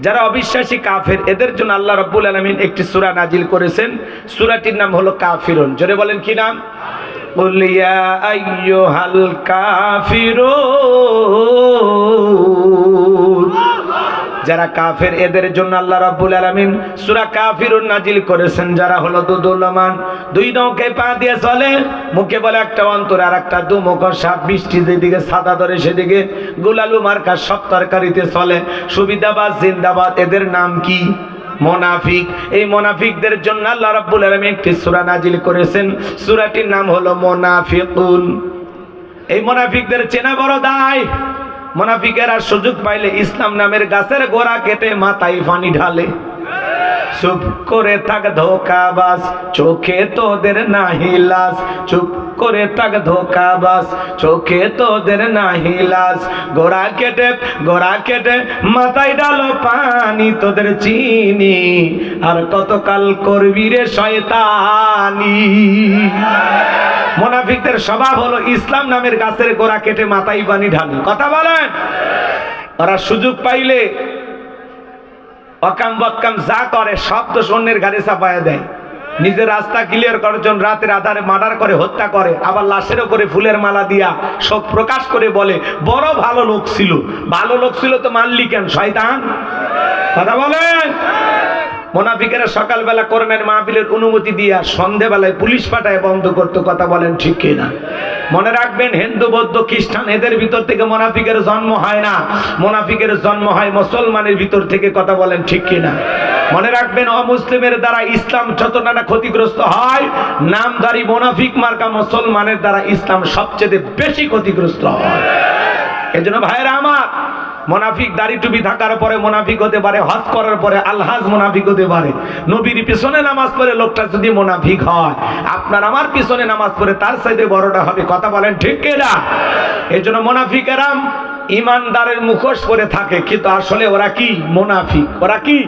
যারা অবিশ্বাসী কাফের এদের জন্য আল্লাহ রাব্বুল আলামিন একটি সূরা নাজিল করেছেন। সূরাটির নাম হলো কাফিরুন। জোরে বলেন কি নাম? কুল ইয়া আইয়ুহাল কাফিরুন। যারা কাফের এদের জন্য আল্লাহ রাব্বুল আলামিন সূরা কাফিরুন নাজিল করেছেন। যারা হলো দুদুল্যমান, দুই নৌকায় পা দিয়ে চলে, মুখে বলে একটা অন্তরে আর একটা দুমুখ সাপ, বৃষ্টি যেদিকে ছাতা ধরে সেদিকে গোলালু মার্কা সব তরকারিতে চলে। সুবিধাবাদ জিন্দাবাদ, এদের নাম কি? মুনাফিক। এই মুনাফিকদের জন্য আল্লাহ রাব্বুল আলামিন একটি সূরা নাজিল করেছেন। সূরাটির নাম হলো মুনাফিকুন। এই মুনাফিকদের চেনা বড় দায়। মুনাফিকেরা সুযোগ পাইলে ইসলাম নামের গাছের গোড়া কেটে মাথায় পানি ঢালে। চুপ করে থাক ধোঁকাবাজ, চোখে তোদের নাহি লাজ। চুপ করে থাক ধোঁকাবাজ, চোখে তোদের নাহি লাজ। গোড়া কেটে মাথায় ডালো পানি, তোদের চিনি আর কতকাল করবি রে শয়তানি। মুনাফিকদের স্বভাব হলো ইসলাম নামের গাছের গোড়া কেটে মাথায় পানি ঢালে। কথা বলেন। ওরা সুযোগ পাইলে অকাম বকাম যা করে সব তো অন্যের ঘাড়ে চাপায়া দেয়। নিজের রাস্তা ক্লিয়ার করার জন্য রাতের আধারে মার্ডার করে, হত্যা করে, আবার লাশের উপরে ফুলের মালা দিয়া শোক প্রকাশ করে বলে বড় ভালো লোক ছিল। ভালো লোক ছিল তো মানলি কেন শয়তান? কথা বলেন। মুনাফিকেরা সকালবেলা কোরআনের মাহফিলের অনুমতি দিয়া সন্ধ্যাবেলায় পুলিশ পাঠায় বন্ধ করতো। কথা বলেন ঠিক কিনা? মনে রাখবেন, হিন্দু বৌদ্ধ খ্রিস্টান এদের ভিতর থেকে মুনাফিকের জন্ম হয় না। মুনাফিকের জন্ম হয় মুসলমানের ভিতর থেকে। কথা বলেন ঠিক কিনা? মনে রাখবেন, অমুসলিমের দ্বারা ইসলাম যতটা না ক্ষতিগ্রস্ত হয়, নামধারী মুনাফিক মার্কা মুসলমানের দ্বারা ইসলাম সবচেয়ে বেশি ক্ষতিগ্রস্ত হয়। এজন্য ভাইরা আমার, মুনাফিক দাড়ি টুপি থাকার পরে মুনাফিক হতে পারে, হজ করার পরে আলহাজ মুনাফিক হতে পারে। নবীর পিছনে নামাজ পড়ে লোকটা যদি মুনাফিক হয়, আপনার আমার পিছনে নামাজ পড়ে তার চাইতে বড়টা হবে। কথা বলেন ঠিক কিনা? এজন্য মুনাফিকেরা ইমানদারের মুখোশ পরে থাকে, কিন্তু আসলে ওরা কি? মুনাফিক। ওরা কি?